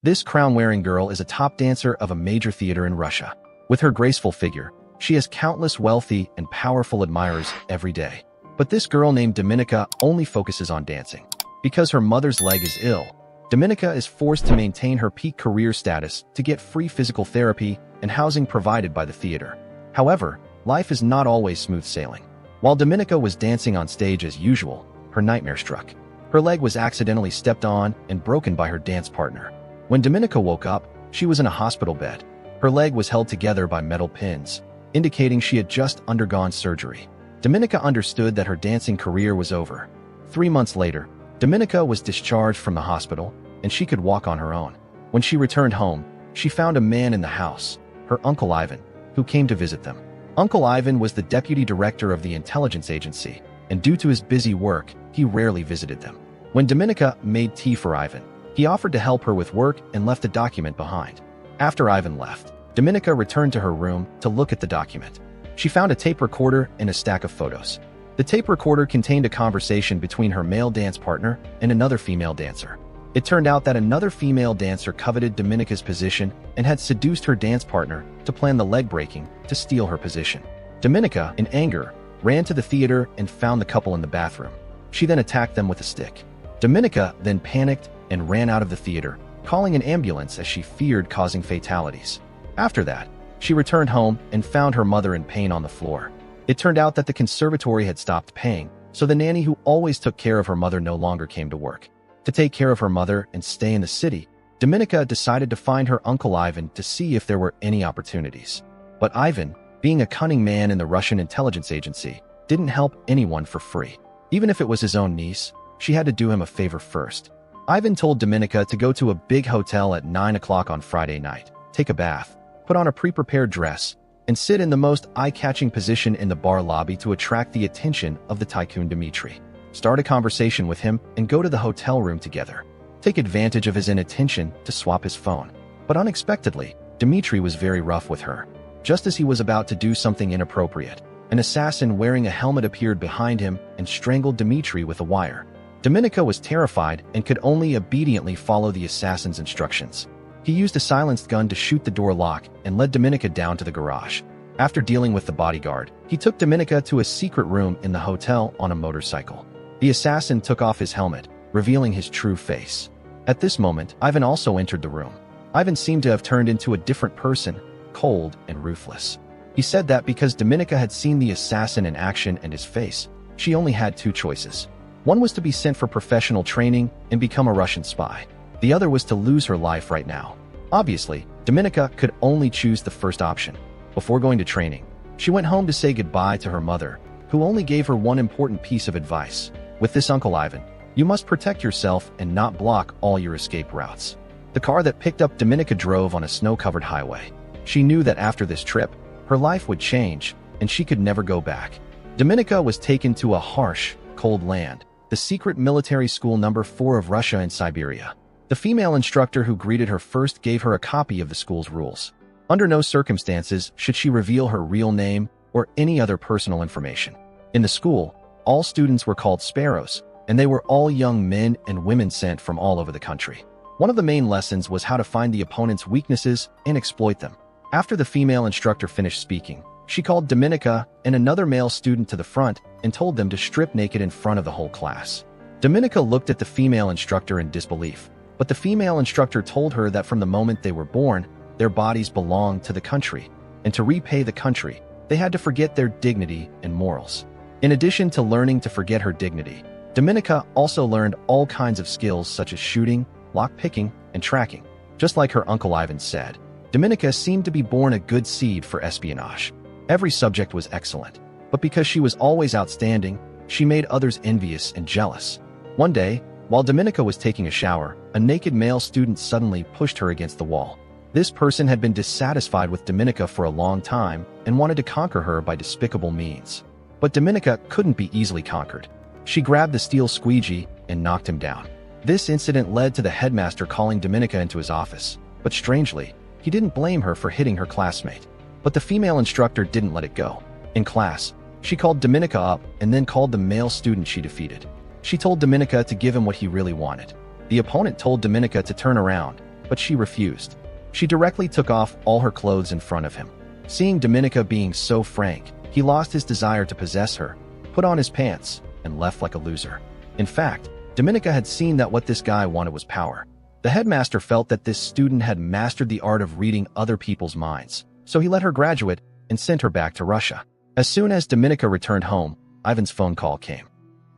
This crown-wearing girl is a top dancer of a major theater in Russia. With her graceful figure, she has countless wealthy and powerful admirers every day. But this girl named Dominika only focuses on dancing. Because her mother's leg is ill, Dominika is forced to maintain her peak career status to get free physical therapy and housing provided by the theater. However, life is not always smooth sailing. While Dominika was dancing on stage as usual, her nightmare struck. Her leg was accidentally stepped on and broken by her dance partner. When Dominika woke up, she was in a hospital bed. Her leg was held together by metal pins, indicating she had just undergone surgery. Dominika understood that her dancing career was over. 3 months later, Dominika was discharged from the hospital, and she could walk on her own. When she returned home, she found a man in the house, her Uncle Ivan, who came to visit them. Uncle Ivan was the deputy director of the intelligence agency, and due to his busy work, he rarely visited them. When Dominika made tea for Ivan, he offered to help her with work and left a document behind. After Ivan left, Dominika returned to her room to look at the document. She found a tape recorder and a stack of photos. The tape recorder contained a conversation between her male dance partner and another female dancer. It turned out that another female dancer coveted Dominika's position and had seduced her dance partner to plan the leg breaking to steal her position. Dominika, in anger, ran to the theater and found the couple in the bathroom. She then attacked them with a stick. Dominika then panicked and ran out of the theater, calling an ambulance as she feared causing fatalities. After that, she returned home and found her mother in pain on the floor. It turned out that the conservatory had stopped paying, so the nanny who always took care of her mother no longer came to work. To take care of her mother and stay in the city, Dominika decided to find her Uncle Ivan to see if there were any opportunities. But Ivan, being a cunning man in the Russian intelligence agency, didn't help anyone for free. Even if it was his own niece, she had to do him a favor first. Ivan told Dominika to go to a big hotel at 9 o'clock on Friday night, take a bath, put on a pre-prepared dress, and sit in the most eye-catching position in the bar lobby to attract the attention of the tycoon Dmitry. Start a conversation with him and go to the hotel room together. Take advantage of his inattention to swap his phone. But unexpectedly, Dmitry was very rough with her. Just as he was about to do something inappropriate, an assassin wearing a helmet appeared behind him and strangled Dmitry with a wire. Dominika was terrified and could only obediently follow the assassin's instructions. He used a silenced gun to shoot the door lock and led Dominika down to the garage. After dealing with the bodyguard, he took Dominika to a secret room in the hotel on a motorcycle. The assassin took off his helmet, revealing his true face. At this moment, Ivan also entered the room. Ivan seemed to have turned into a different person, cold and ruthless. He said that because Dominika had seen the assassin in action and his face, she only had 2 choices. One was to be sent for professional training and become a Russian spy. The other was to lose her life right now. Obviously, Dominika could only choose the first option. Before going to training, she went home to say goodbye to her mother, who only gave her one important piece of advice. With this Uncle Ivan, you must protect yourself and not block all your escape routes. The car that picked up Dominika drove on a snow-covered highway. She knew that after this trip, her life would change, and she could never go back. Dominika was taken to a harsh, cold land, the secret military school number 4 of Russia in Siberia. The female instructor who greeted her first gave her a copy of the school's rules. Under no circumstances should she reveal her real name or any other personal information. In the school, all students were called Sparrows, and they were all young men and women sent from all over the country. One of the main lessons was how to find the opponent's weaknesses and exploit them. After the female instructor finished speaking, she called Dominika and another male student to the front and told them to strip naked in front of the whole class. Dominika looked at the female instructor in disbelief, but the female instructor told her that from the moment they were born, their bodies belonged to the country, and to repay the country, they had to forget their dignity and morals. In addition to learning to forget her dignity, Dominika also learned all kinds of skills such as shooting, lock-picking, and tracking. Just like her Uncle Ivan said, Dominika seemed to be born a good seed for espionage. Every subject was excellent, but because she was always outstanding, she made others envious and jealous. One day, while Dominika was taking a shower, a naked male student suddenly pushed her against the wall. This person had been dissatisfied with Dominika for a long time and wanted to conquer her by despicable means. But Dominika couldn't be easily conquered. She grabbed the steel squeegee and knocked him down. This incident led to the headmaster calling Dominika into his office, but strangely, he didn't blame her for hitting her classmate. But the female instructor didn't let it go. In class, she called Dominika up and then called the male student she defeated. She told Dominika to give him what he really wanted. The opponent told Dominika to turn around, but she refused. She directly took off all her clothes in front of him. Seeing Dominika being so frank, he lost his desire to possess her, put on his pants, and left like a loser. In fact, Dominika had seen that what this guy wanted was power. The headmaster felt that this student had mastered the art of reading other people's minds, so he let her graduate and sent her back to Russia. As soon as Dominika returned home, Ivan's phone call came.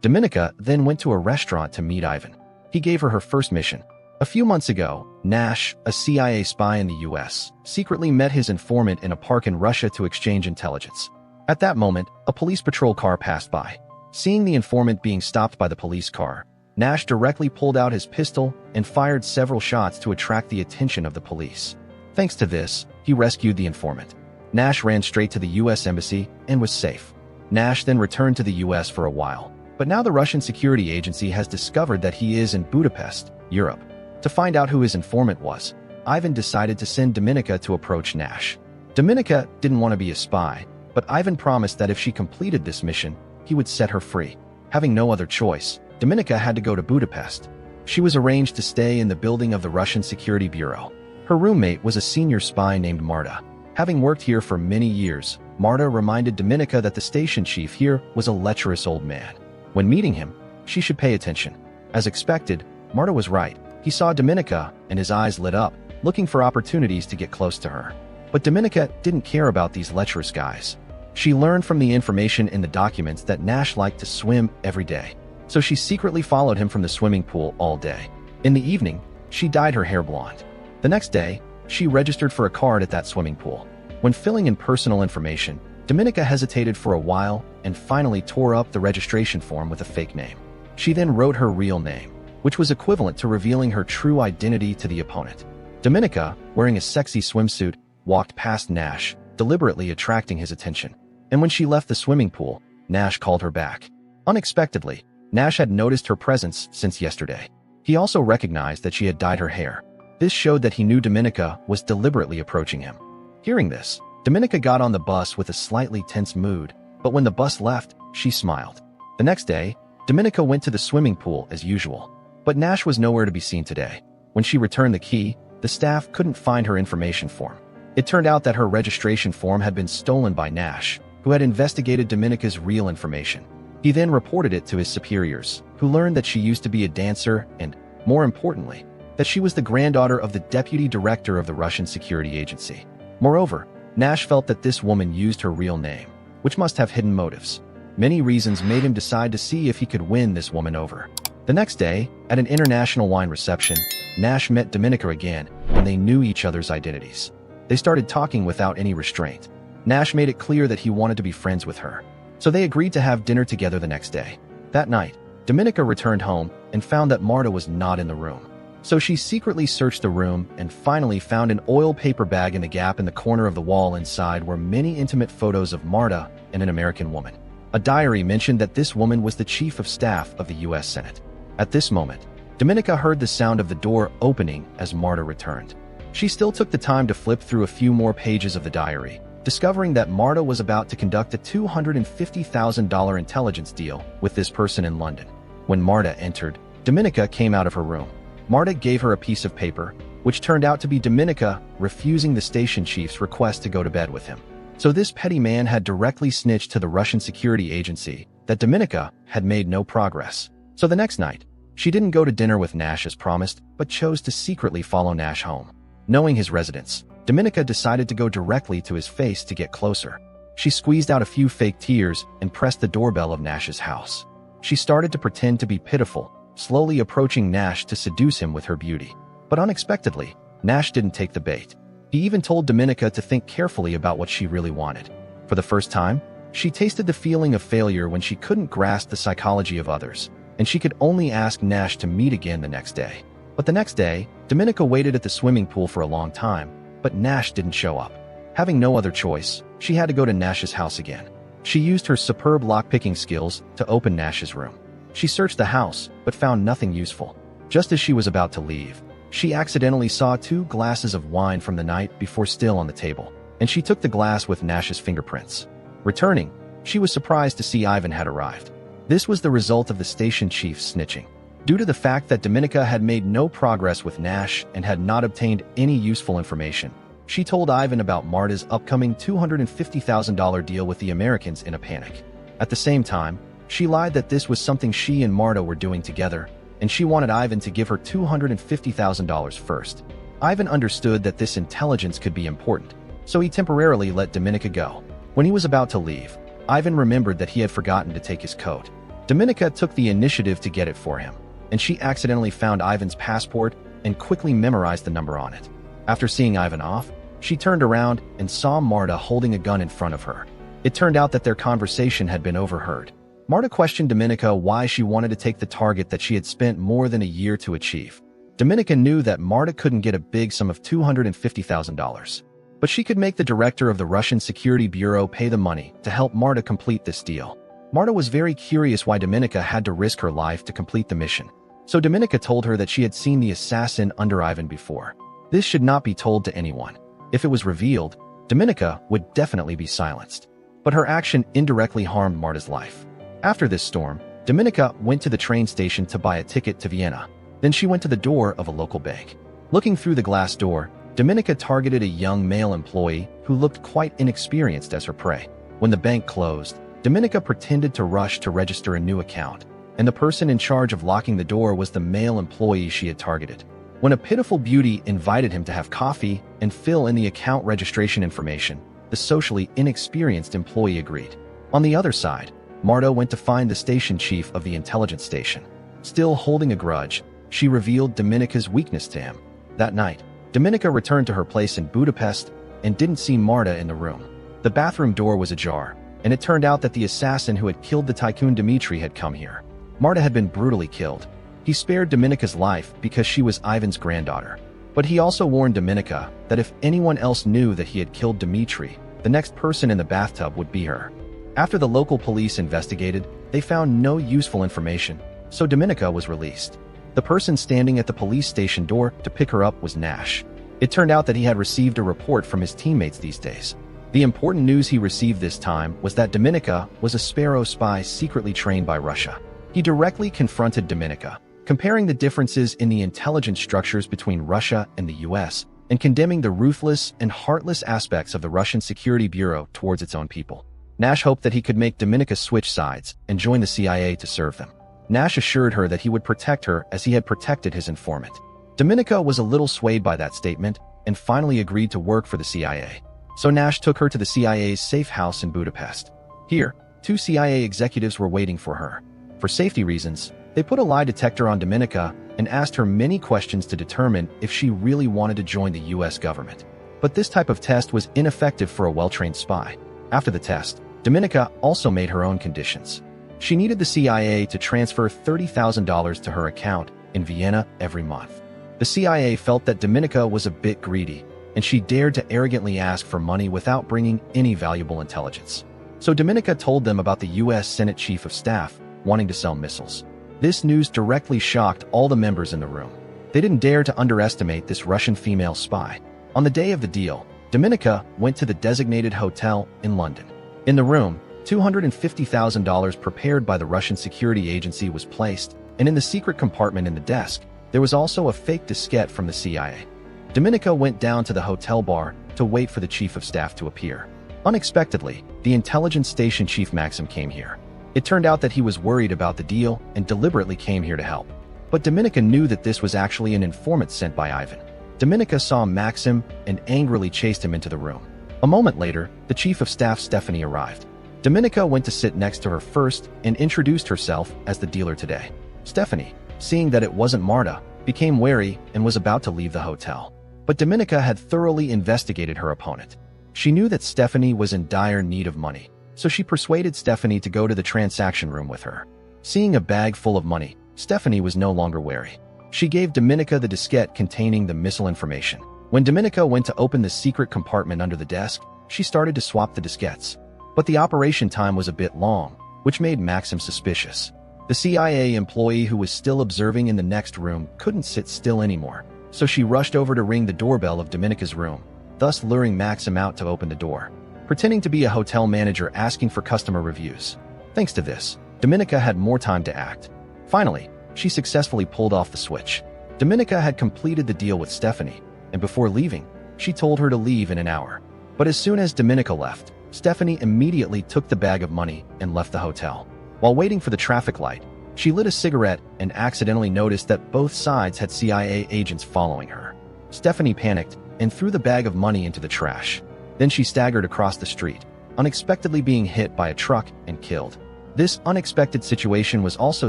Dominika then went to a restaurant to meet Ivan. He gave her her first mission. A few months ago, Nash, a CIA spy in the US, secretly met his informant in a park in Russia to exchange intelligence. At that moment, a police patrol car passed by. Seeing the informant being stopped by the police car, Nash directly pulled out his pistol and fired several shots to attract the attention of the police. Thanks to this, he rescued the informant. Nash ran straight to the US embassy and was safe. Nash then returned to the US for a while, but now the Russian security agency has discovered that he is in Budapest, Europe. To find out who his informant was, Ivan decided to send Dominika to approach Nash. Dominika didn't want to be a spy, but Ivan promised that if she completed this mission, he would set her free. Having no other choice, Dominika had to go to Budapest. She was arranged to stay in the building of the Russian Security Bureau. Her roommate was a senior spy named Marta. Having worked here for many years, Marta reminded Dominika that the station chief here was a lecherous old man. When meeting him, she should pay attention. As expected, Marta was right. He saw Dominika, and his eyes lit up, looking for opportunities to get close to her. But Dominika didn't care about these lecherous guys. She learned from the information in the documents that Nash liked to swim every day, so she secretly followed him from the swimming pool all day. In the evening, she dyed her hair blonde. The next day, she registered for a card at that swimming pool. When filling in personal information, Dominika hesitated for a while and finally tore up the registration form with a fake name. She then wrote her real name, which was equivalent to revealing her true identity to the opponent. Dominika, wearing a sexy swimsuit, walked past Nash, deliberately attracting his attention. And when she left the swimming pool, Nash called her back. Unexpectedly, Nash had noticed her presence since yesterday. He also recognized that she had dyed her hair. This showed that he knew Dominika was deliberately approaching him. Hearing this, Dominika got on the bus with a slightly tense mood, but when the bus left, she smiled. The next day, Dominika went to the swimming pool as usual, but Nash was nowhere to be seen today. When she returned the key, the staff couldn't find her information form. It turned out that her registration form had been stolen by Nash, who had investigated Dominika's real information. He then reported it to his superiors, who learned that she used to be a dancer and, more importantly, that she was the granddaughter of the deputy director of the Russian security agency. Moreover, Nash felt that this woman used her real name, which must have hidden motives. Many reasons made him decide to see if he could win this woman over. The next day, at an international wine reception, Nash met Dominika again, and they knew each other's identities. They started talking without any restraint. Nash made it clear that he wanted to be friends with her, so they agreed to have dinner together the next day. That night, Dominika returned home and found that Marta was not in the room. So she secretly searched the room and finally found an oil paper bag in the gap in the corner of the wall. Inside were many intimate photos of Marta and an American woman. A diary mentioned that this woman was the chief of staff of the US Senate. At this moment, Dominika heard the sound of the door opening as Marta returned. She still took the time to flip through a few more pages of the diary, discovering that Marta was about to conduct a $250,000 intelligence deal with this person in London. When Marta entered, Dominika came out of her room. Marta gave her a piece of paper, which turned out to be Dominika refusing the station chief's request to go to bed with him. So this petty man had directly snitched to the Russian security agency that Dominika had made no progress. So the next night, she didn't go to dinner with Nash as promised, but chose to secretly follow Nash home. Knowing his residence, Dominika decided to go directly to his face to get closer. She squeezed out a few fake tears and pressed the doorbell of Nash's house. She started to pretend to be pitiful, slowly approaching Nash to seduce him with her beauty. But unexpectedly, Nash didn't take the bait. He even told Dominika to think carefully about what she really wanted. For the first time, she tasted the feeling of failure when she couldn't grasp the psychology of others, and she could only ask Nash to meet again the next day. But the next day, Dominika waited at the swimming pool for a long time, but Nash didn't show up. Having no other choice, she had to go to Nash's house again. She used her superb lockpicking skills to open Nash's room. She searched the house, but found nothing useful. Just as she was about to leave, she accidentally saw 2 glasses of wine from the night before still on the table, and she took the glass with Nash's fingerprints. Returning, she was surprised to see Ivan had arrived. This was the result of the station chief's snitching. Due to the fact that Dominica had made no progress with Nash and had not obtained any useful information, she told Ivan about Marta's upcoming $250,000 deal with the Americans in a panic. At the same time, she lied that this was something she and Marta were doing together, and she wanted Ivan to give her $250,000 first. Ivan understood that this intelligence could be important, so he temporarily let Dominica go. When he was about to leave, Ivan remembered that he had forgotten to take his coat. Dominica took the initiative to get it for him, and she accidentally found Ivan's passport and quickly memorized the number on it. After seeing Ivan off, she turned around and saw Marta holding a gun in front of her. It turned out that their conversation had been overheard. Marta questioned Dominica why she wanted to take the target that she had spent more than a year to achieve. Dominica knew that Marta couldn't get a big sum of $250,000, but she could make the director of the Russian Security Bureau pay the money to help Marta complete this deal. Marta was very curious why Dominica had to risk her life to complete the mission, so Dominica told her that she had seen the assassin under Ivan before. This should not be told to anyone. If it was revealed, Dominica would definitely be silenced. But her action indirectly harmed Marta's life. After this storm, Dominica went to the train station to buy a ticket to Vienna. Then she went to the door of a local bank. Looking through the glass door, Dominica targeted a young male employee who looked quite inexperienced as her prey. When the bank closed, Dominica pretended to rush to register a new account, and the person in charge of locking the door was the male employee she had targeted. When a pitiful beauty invited him to have coffee and fill in the account registration information, the socially inexperienced employee agreed. On the other side, Marta went to find the station chief of the intelligence station. Still holding a grudge, she revealed Dominica's weakness to him. That night, Dominica returned to her place in Budapest and didn't see Marta in the room. The bathroom door was ajar, and it turned out that the assassin who had killed the tycoon Dmitri had come here. Marta had been brutally killed. He spared Dominica's life because she was Ivan's granddaughter. But he also warned Dominica that if anyone else knew that he had killed Dmitri, the next person in the bathtub would be her. After the local police investigated, they found no useful information, so Dominica was released. The person standing at the police station door to pick her up was Nash. It turned out that he had received a report from his teammates these days. The important news he received this time was that Dominica was a Sparrow spy secretly trained by Russia. He directly confronted Dominica, comparing the differences in the intelligence structures between Russia and the US, and condemning the ruthless and heartless aspects of the Russian Security Bureau towards its own people. Nash hoped that he could make Dominica switch sides and join the CIA to serve them. Nash assured her that he would protect her as he had protected his informant. Dominica was a little swayed by that statement and finally agreed to work for the CIA. So Nash took her to the CIA's safe house in Budapest. Here, 2 CIA executives were waiting for her. For safety reasons, they put a lie detector on Dominica and asked her many questions to determine if she really wanted to join the US government. But this type of test was ineffective for a well-trained spy. After the test, Dominica also made her own conditions. She needed the CIA to transfer $30,000 to her account in Vienna every month. The CIA felt that Dominica was a bit greedy, and she dared to arrogantly ask for money without bringing any valuable intelligence. So Dominica told them about the US Senate Chief of Staff wanting to sell missiles. This news directly shocked all the members in the room. They didn't dare to underestimate this Russian female spy. On the day of the deal, Dominica went to the designated hotel in London. In the room, $250,000 prepared by the Russian security agency was placed, and in the secret compartment in the desk, there was also a fake diskette from the CIA. Dominica went down to the hotel bar to wait for the chief of staff to appear. Unexpectedly, the intelligence station chief Maxim came here. It turned out that he was worried about the deal and deliberately came here to help. But Dominica knew that this was actually an informant sent by Ivan. Dominica saw Maxim and angrily chased him into the room. A moment later, the chief of staff Stephanie arrived. Dominica went to sit next to her first and introduced herself as the dealer today. Stephanie, seeing that it wasn't Marta, became wary and was about to leave the hotel. But Dominica had thoroughly investigated her opponent. She knew that Stephanie was in dire need of money, so she persuaded Stephanie to go to the transaction room with her. Seeing a bag full of money, Stephanie was no longer wary. She gave Dominica the diskette containing the missile information. When Dominica went to open the secret compartment under the desk, she started to swap the diskettes. But the operation time was a bit long, which made Maxim suspicious. The CIA employee who was still observing in the next room couldn't sit still anymore, so she rushed over to ring the doorbell of Dominica's room, thus luring Maxim out to open the door, pretending to be a hotel manager asking for customer reviews. Thanks to this, Dominica had more time to act. Finally, she successfully pulled off the switch. Dominica had completed the deal with Stephanie, and before leaving, she told her to leave in an hour. But as soon as Dominica left, Stephanie immediately took the bag of money and left the hotel. While waiting for the traffic light, she lit a cigarette and accidentally noticed that both sides had CIA agents following her. Stephanie panicked and threw the bag of money into the trash. Then she staggered across the street, unexpectedly being hit by a truck and killed. This unexpected situation was also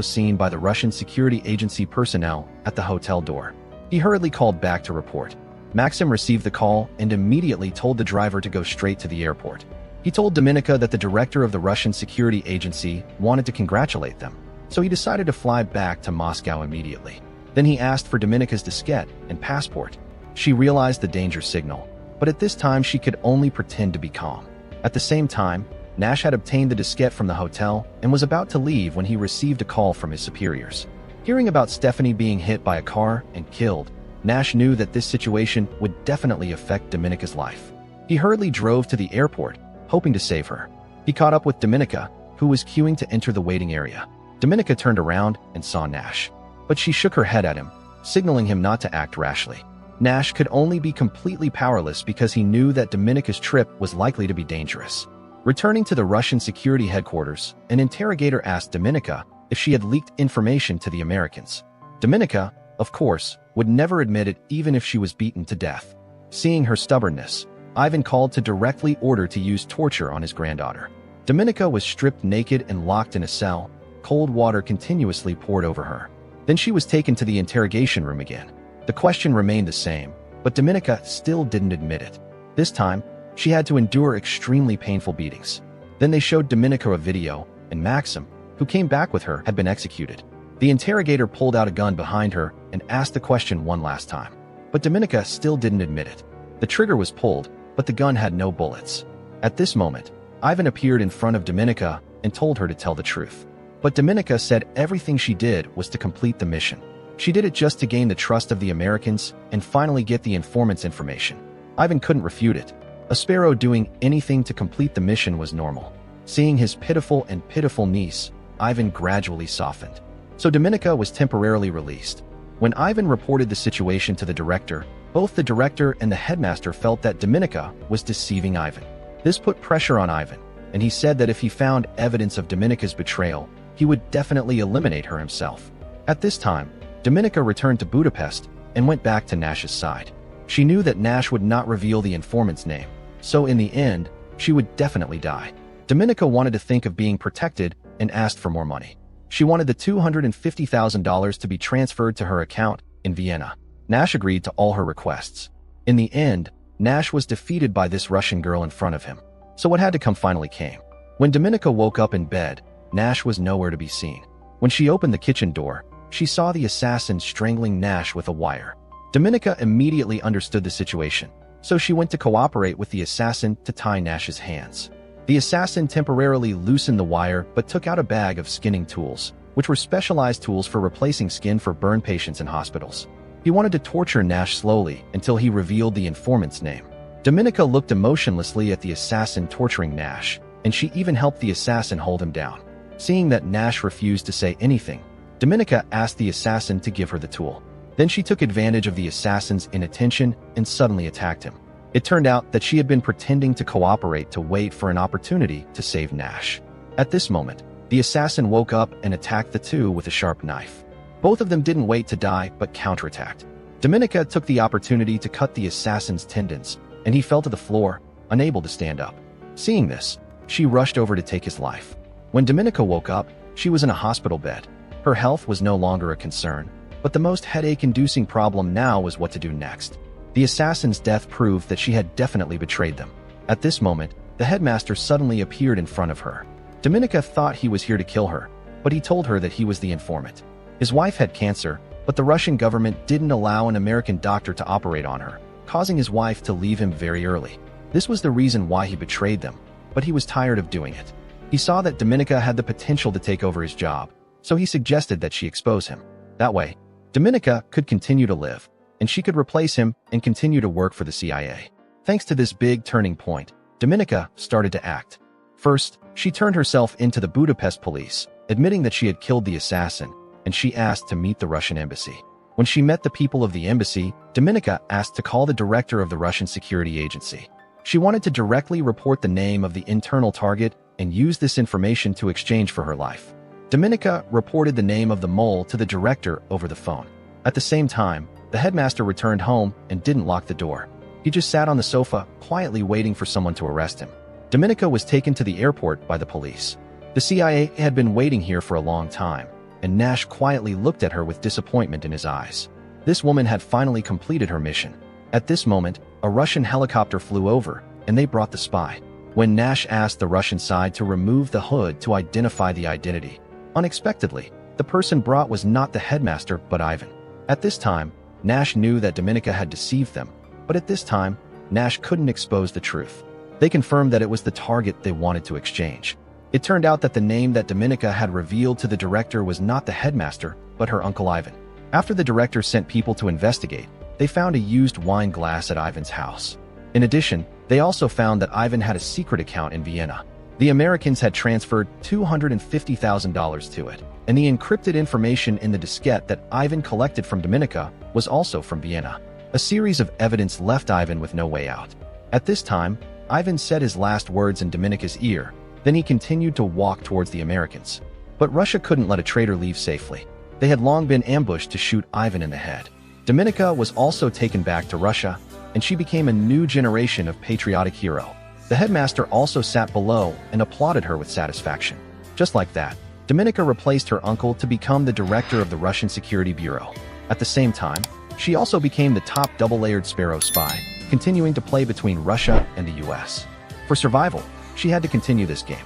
seen by the Russian security agency personnel at the hotel door. He hurriedly called back to report. Maxim received the call and immediately told the driver to go straight to the airport. He told Dominica that the director of the Russian security agency wanted to congratulate them, so he decided to fly back to Moscow immediately. Then he asked for Dominica's diskette and passport. She realized the danger signal, but at this time she could only pretend to be calm. At the same time, Nash had obtained the diskette from the hotel and was about to leave when he received a call from his superiors. Hearing about Stephanie being hit by a car and killed, Nash knew that this situation would definitely affect Dominica's life. He hurriedly drove to the airport, hoping to save her. He caught up with Dominica, who was queuing to enter the waiting area. Dominica turned around and saw Nash, but she shook her head at him, signaling him not to act rashly. Nash could only be completely powerless because he knew that Dominica's trip was likely to be dangerous. Returning to the Russian security headquarters, an interrogator asked Dominica if she had leaked information to the Americans. Dominica, of course, would never admit it even if she was beaten to death. Seeing her stubbornness, Ivan called to directly order to use torture on his granddaughter. Dominica was stripped naked and locked in a cell. Cold water continuously poured over her. Then she was taken to the interrogation room again. The question remained the same, but Dominica still didn't admit it. This time, she had to endure extremely painful beatings. Then they showed Dominica a video, and Maxim, who came back with her, had been executed. The interrogator pulled out a gun behind her and asked the question one last time. But Dominica still didn't admit it. The trigger was pulled, but the gun had no bullets. At this moment, Ivan appeared in front of Dominica and told her to tell the truth. But Dominica said everything she did was to complete the mission. She did it just to gain the trust of the Americans and finally get the informant's information. Ivan couldn't refute it. A Sparrow doing anything to complete the mission was normal. Seeing his pitiful niece, Ivan gradually softened. So Dominica was temporarily released. When Ivan reported the situation to the director, both the director and the headmaster felt that Dominica was deceiving Ivan. This put pressure on Ivan, and he said that if he found evidence of Dominica's betrayal, he would definitely eliminate her himself. At this time, Dominica returned to Budapest and went back to Nash's side. She knew that Nash would not reveal the informant's name, so in the end, she would definitely die. Dominica wanted to think of being protected and asked for more money. She wanted the $250,000 to be transferred to her account in Vienna. Nash agreed to all her requests. In the end, Nash was defeated by this Russian girl in front of him. So what had to come finally came. When Dominica woke up in bed, Nash was nowhere to be seen. When she opened the kitchen door, she saw the assassin strangling Nash with a wire. Dominica immediately understood the situation, so she went to cooperate with the assassin to tie Nash's hands. The assassin temporarily loosened the wire but took out a bag of skinning tools, which were specialized tools for replacing skin for burn patients in hospitals. He wanted to torture Nash slowly until he revealed the informant's name. Dominica looked emotionlessly at the assassin torturing Nash, and she even helped the assassin hold him down. Seeing that Nash refused to say anything, Dominica asked the assassin to give her the tool. Then she took advantage of the assassin's inattention and suddenly attacked him. It turned out that she had been pretending to cooperate to wait for an opportunity to save Nash. At this moment, the assassin woke up and attacked the two with a sharp knife. Both of them didn't wait to die but counterattacked. Dominica took the opportunity to cut the assassin's tendons, and he fell to the floor, unable to stand up. Seeing this, she rushed over to take his life. When Dominica woke up, she was in a hospital bed. Her health was no longer a concern, but the most headache-inducing problem now was what to do next. The assassin's death proved that she had definitely betrayed them. At this moment, the headmaster suddenly appeared in front of her. Dominica thought he was here to kill her, but he told her that he was the informant. His wife had cancer, but the Russian government didn't allow an American doctor to operate on her, causing his wife to leave him very early. This was the reason why he betrayed them, but he was tired of doing it. He saw that Dominica had the potential to take over his job, so he suggested that she expose him. That way, Dominica could continue to live, and she could replace him and continue to work for the CIA. Thanks to this big turning point, Dominica started to act. First, she turned herself into the Budapest police, admitting that she had killed the assassin, and she asked to meet the Russian embassy. When she met the people of the embassy, Dominika asked to call the director of the Russian security agency. She wanted to directly report the name of the internal target and use this information to exchange for her life. Dominika reported the name of the mole to the director over the phone. At the same time, the headmaster returned home and didn't lock the door. He just sat on the sofa, quietly waiting for someone to arrest him. Dominika was taken to the airport by the police. The CIA had been waiting here for a long time, and Nash quietly looked at her with disappointment in his eyes. This woman had finally completed her mission. At this moment, a Russian helicopter flew over, and they brought the spy. When Nash asked the Russian side to remove the hood to identify the identity, unexpectedly, the person brought was not the headmaster but Ivan. At this time, Nash knew that Dominika had deceived them, but at this time, Nash couldn't expose the truth. They confirmed that it was the target they wanted to exchange. It turned out that the name that Dominika had revealed to the director was not the headmaster, but her uncle Ivan. After the director sent people to investigate, they found a used wine glass at Ivan's house. In addition, they also found that Ivan had a secret account in Vienna. The Americans had transferred $250,000 to it, and the encrypted information in the diskette that Ivan collected from Dominika was also from Vienna. A series of evidence left Ivan with no way out. At this time, Ivan said his last words in Dominika's ear, then he continued to walk towards the Americans. But Russia couldn't let a traitor leave safely. They had long been ambushed to shoot Ivan in the head. Dominika was also taken back to Russia, and she became a new generation of patriotic hero. The headmaster also sat below and applauded her with satisfaction. Just like that, Dominika replaced her uncle to become the director of the Russian Security Bureau. At the same time, she also became the top double-layered Sparrow spy, continuing to play between Russia and the US. For survival, she had to continue this game.